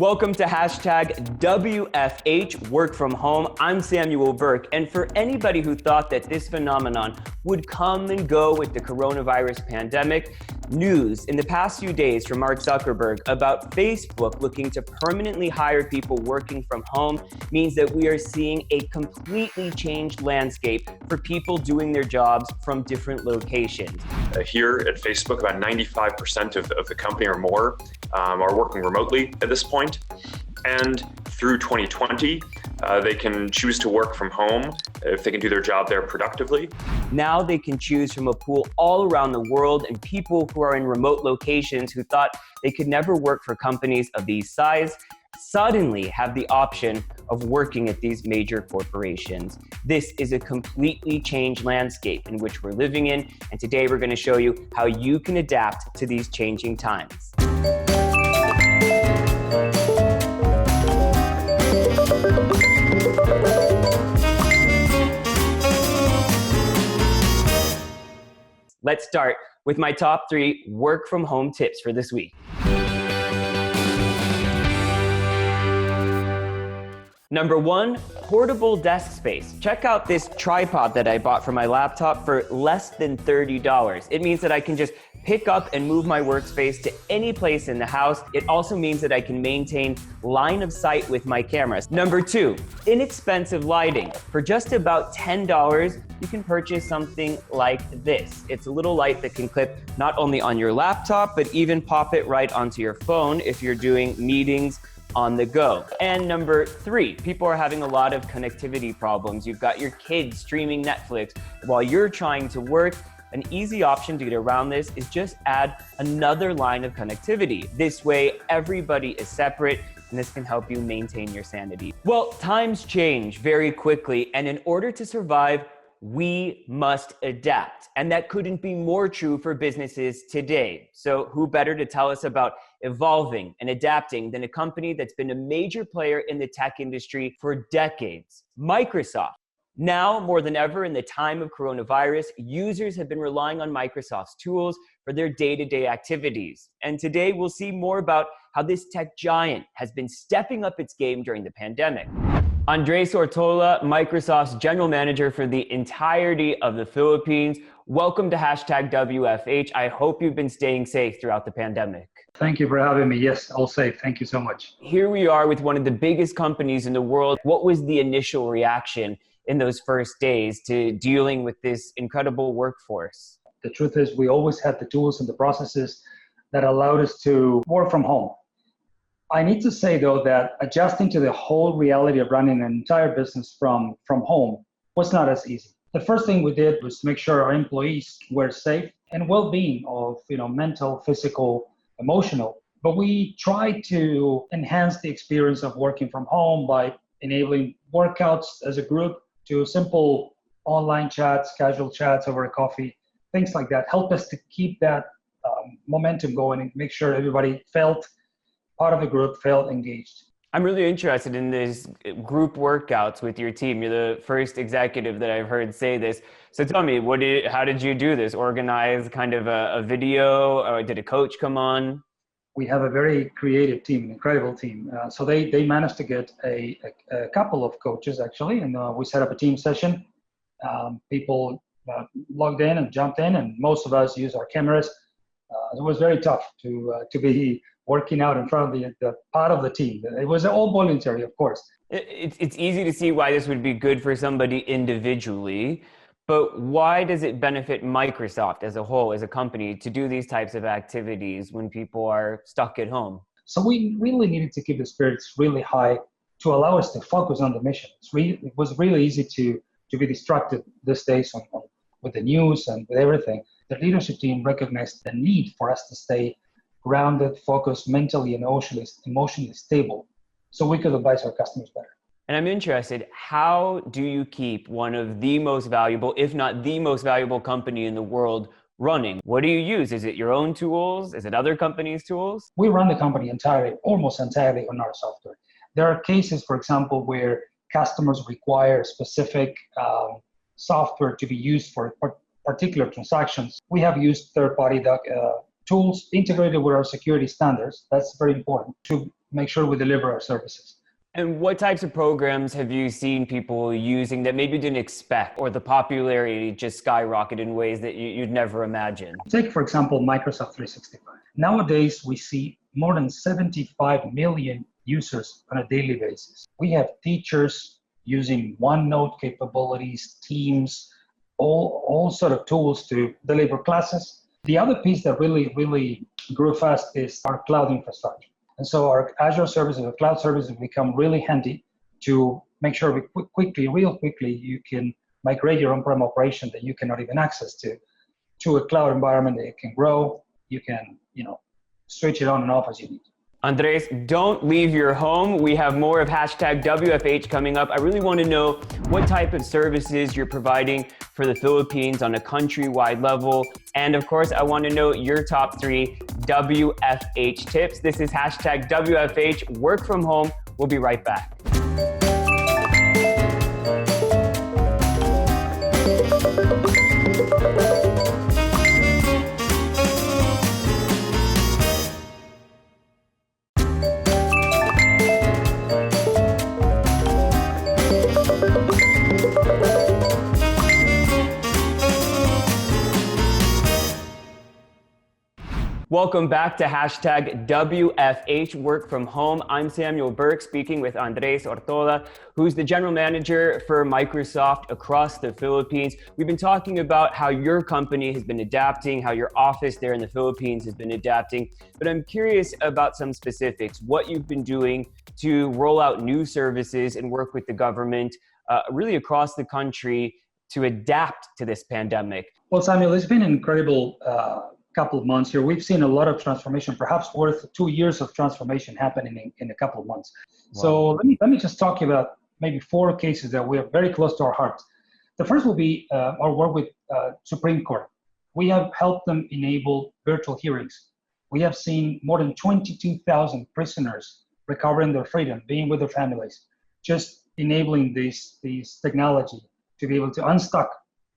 Welcome to hashtag WFH, work from home. I'm Samuel Burke, and for anybody who thought that this phenomenon would come and go with the coronavirus pandemic, news in the past few days from Mark Zuckerberg about Facebook looking to permanently hire people working from home means that we are seeing a completely changed landscape for people doing their jobs from different locations. Here at Facebook, about 95% of the company or more are working remotely at this point. And through 2020, they can choose to work from home if they can do their job there productively. Now they can choose from a pool all around the world, and people who are in remote locations who thought they could never work for companies of these size suddenly have the option of working at these major corporations. This is a completely changed landscape in which we're living in, and today we're going to show you how you can adapt to these changing times. Let's start with my top 3 work from home tips for this week. Number 1, portable desk space. Check out this tripod that I bought for my laptop for less than $30. It means that I can just pick up and move my workspace to any place in the house. It also means that I can maintain line of sight with my cameras. Number 2, inexpensive lighting. For just about $10, you can purchase something like this. It's a little light that can clip not only on your laptop, but even pop it right onto your phone if you're doing meetings on the go. And number 3, people are having a lot of connectivity problems. You've got your kids streaming Netflix while you're trying to work. An easy option to get around this is just add another line of connectivity. This way, everybody is separate, and this can help you maintain your sanity. Well, times change very quickly, and in order to survive, we must adapt. And that couldn't be more true for businesses today. So who better to tell us about evolving and adapting than a company that's been a major player in the tech industry for decades? Microsoft. Now, more than ever in the time of coronavirus, users have been relying on Microsoft's tools for their day-to-day activities. And today we'll see more about how this tech giant has been stepping up its game during the pandemic. Andrés Ortola, Microsoft's general manager for the entirety of the Philippines. Welcome to hashtag WFH. I hope you've been staying safe throughout the pandemic. Thank you for having me. Yes, all safe. Thank you so much. Here we are with one of the biggest companies in the world. What was the initial reaction in those first days to dealing with this incredible workforce? The truth is we always had the tools and the processes that allowed us to work from home. I need to say, though, that adjusting to the whole reality of running an entire business from home was not as easy. The first thing we did was make sure our employees were safe and well-being of mental, physical, emotional. But we tried to enhance the experience of working from home by enabling workouts as a group to simple online chats, casual chats over a coffee, things like that. Help us to keep that momentum going and make sure everybody felt part of the group, felt engaged. I'm really interested in these group workouts with your team. You're the first executive that I've heard say this. So tell me, how did you do this? Organize kind of a video, or did a coach come on? We have a very creative team, an incredible team. So they managed to get a couple of coaches, actually, and we set up a team session. People logged in and jumped in, and most of us use our cameras. It was very tough to be working out in front of the part of the team. It was all voluntary, of course. It's easy to see why this would be good for somebody individually, but why does it benefit Microsoft as a whole, as a company, to do these types of activities when people are stuck at home? So we really needed to keep the spirits really high to allow us to focus on the mission. It was really easy to be distracted these days with the news and with everything. The leadership team recognized the need for us to stay grounded, focused, mentally and emotionally stable, so we could advise our customers better. And I'm interested, how do you keep one of the most valuable, if not the most valuable company in the world running? What do you use? Is it your own tools? Is it other companies' tools? We run the company almost entirely on our software. There are cases, for example, where customers require specific software to be used for particular transactions. We have used third-party tools integrated with our security standards. That's very important to make sure we deliver our services. And what types of programs have you seen people using that maybe you didn't expect, or the popularity just skyrocketed in ways that you'd never imagine? Take, for example, Microsoft 365. Nowadays, we see more than 75 million users on a daily basis. We have teachers using OneNote capabilities, Teams, all sort of tools to deliver classes. The other piece that really grew fast is our cloud infrastructure. And so our Azure services, our cloud services become really handy to make sure we real quickly, you can migrate your on-prem operation that you cannot even access to a cloud environment that it can grow. You can, switch it on and off as you need. Andres, don't leave your home. We have more of hashtag WFH coming up. I really want to know what type of services you're providing for the Philippines on a countrywide level. And of course, I want to know your top 3 WFH tips. This is hashtag WFH, work from home. We'll be right back. Welcome back to hashtag WFH, work from home. I'm Samuel Burke, speaking with Andrés Ortola, who's the general manager for Microsoft across the Philippines. We've been talking about how your company has been adapting, how your office there in the Philippines has been adapting, but I'm curious about some specifics, what you've been doing to roll out new services and work with the government really across the country to adapt to this pandemic. Well, Samuel, it's been an incredible couple of months here. We've seen a lot of transformation, perhaps worth 2 years of transformation happening in a couple of months. Wow. So let me just talk about maybe 4 cases that we are very close to our hearts. The first will be our work with Supreme Court. We have helped them enable virtual hearings. We have seen more than 22,000 prisoners recovering their freedom, being with their families, just enabling this technology to be able to unstuck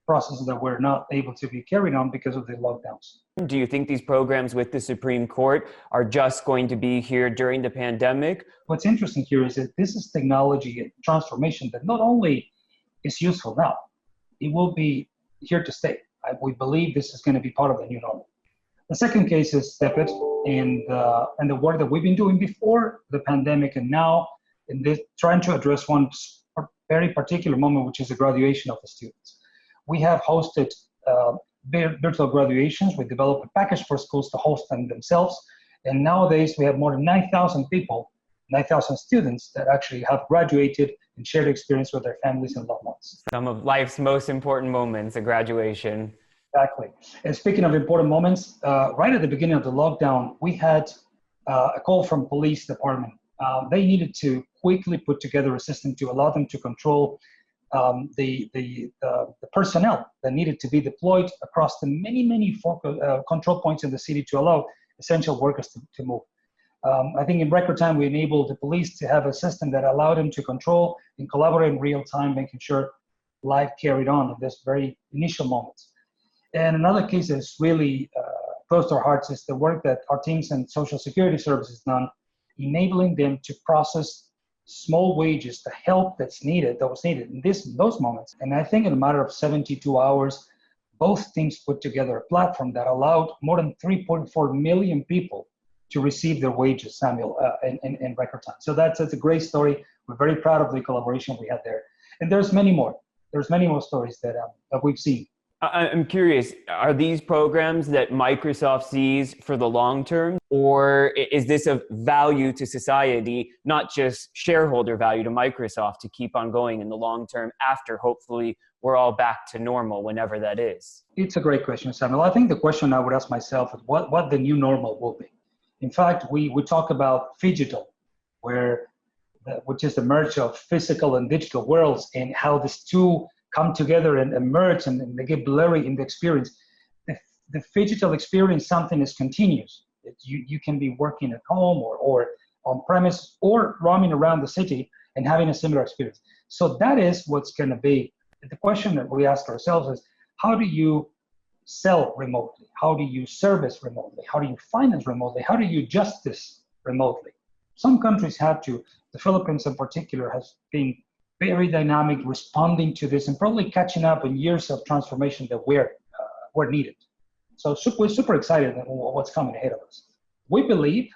processes that were not able to be carried on because of the lockdowns. Do you think these programs with the Supreme Court are just going to be here during the pandemic? What's interesting here is that this is technology and transformation that not only is useful now, it will be here to stay. We believe this is going to be part of the new normal. The second case is STEPIT and the work that we've been doing before the pandemic and now in this, trying to address one very particular moment, which is the graduation of the students. We have hosted virtual graduations. We developed a package for schools to host them themselves. And nowadays we have more than 9,000 people, 9,000 students that actually have graduated and shared experience with their families and loved ones. Some of life's most important moments, a graduation. Exactly. And speaking of important moments, right at the beginning of the lockdown, we had a call from police department. They needed to quickly put together a system to allow them to control the personnel that needed to be deployed across the many control points in the city to allow essential workers to move. I think in record time, we enabled the police to have a system that allowed them to control and collaborate in real time, making sure life carried on in this very initial moments. And another case that's really close to our hearts is the work that our teams and Social Security Services done, enabling them to process small wages, the help that was needed in those moments. And I think in a matter of 72 hours, both teams put together a platform that allowed more than 3.4 million people to receive their wages, Samuel, in record time. So that's a great story. We're very proud of the collaboration we had there. And there's many more. There's many more stories that we've seen. I'm curious, are these programs that Microsoft sees for the long term, or is this of value to society, not just shareholder value to Microsoft to keep on going in the long term after hopefully we're all back to normal, whenever that is? It's a great question, Samuel. I think the question I would ask myself is what the new normal will be. In fact, we talk about phigital, which is the merge of physical and digital worlds, and how these two come together and emerge and they get blurry in the experience. The phygital experience, something is continuous. You can be working at home or on premise or roaming around the city and having a similar experience. So that is what's going to be. The question that we ask ourselves is, how do you sell remotely? How do you service remotely? How do you finance remotely? How do you justice remotely? Some countries had to. The Philippines in particular has been very dynamic, responding to this and probably catching up in years of transformation that were needed. So we're super excited about what's coming ahead of us. We believe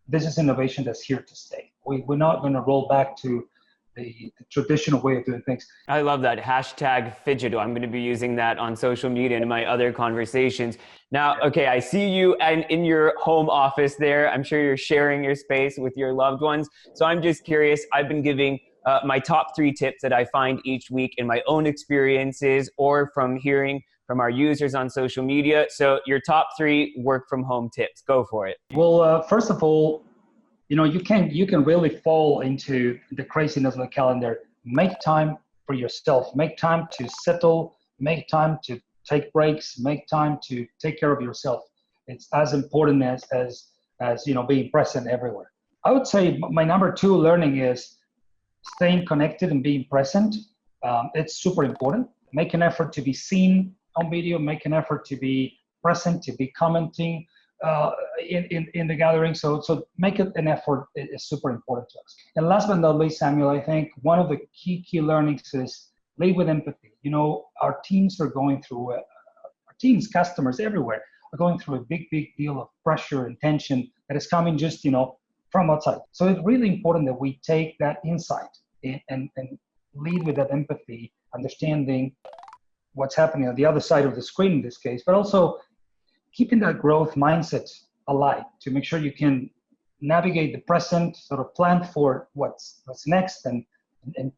this is innovation that's here to stay. We're not going to roll back to the traditional way of doing things. I love that hashtag phigital. I'm going to be using that on social media and in my other conversations. Now, okay, I see you and in your home office there. I'm sure you're sharing your space with your loved ones. So I'm just curious. I've been giving my top 3 tips that I find each week in my own experiences or from hearing from our users on social media. So your top 3 work from home tips. Go for it. Well, first of all, you can really fall into the craziness of the calendar. Make time for yourself. Make time to settle. Make time to take breaks. Make time to take care of yourself. It's as important as being present everywhere. I would say my number 2 learning is staying connected and being present. It's super important. Make an effort to be seen on video. Make an effort to be present, to be commenting in the gathering. So make it an effort is super important to us. And last but not least, Samuel, I think one of the key learnings is lead with empathy. Our teams are going through, our teams, customers everywhere are going through a big deal of pressure and tension that is coming just, from outside. So it's really important that we take that insight and lead with that empathy, understanding what's happening on the other side of the screen in this case, but also keeping that growth mindset alive to make sure you can navigate the present, sort of plan for what's next and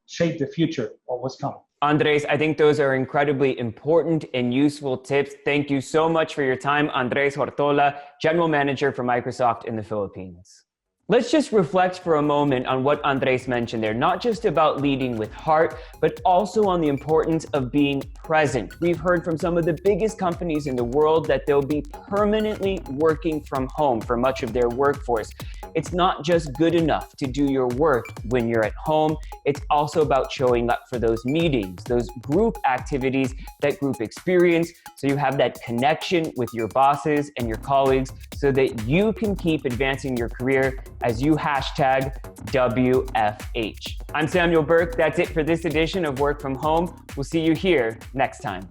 shape the future of what's coming. Andres, I think those are incredibly important and useful tips. Thank you so much for your time, Andrés Ortola, General Manager for Microsoft in the Philippines. Let's just reflect for a moment on what Andres mentioned there, not just about leading with heart, but also on the importance of being present. We've heard from some of the biggest companies in the world that they'll be permanently working from home for much of their workforce. It's not just good enough to do your work when you're at home. It's also about showing up for those meetings, those group activities, that group experience, so you have that connection with your bosses and your colleagues so that you can keep advancing your career as you hashtag WFH. I'm Samuel Burke. That's it for this edition of Work From Home. We'll see you here next time.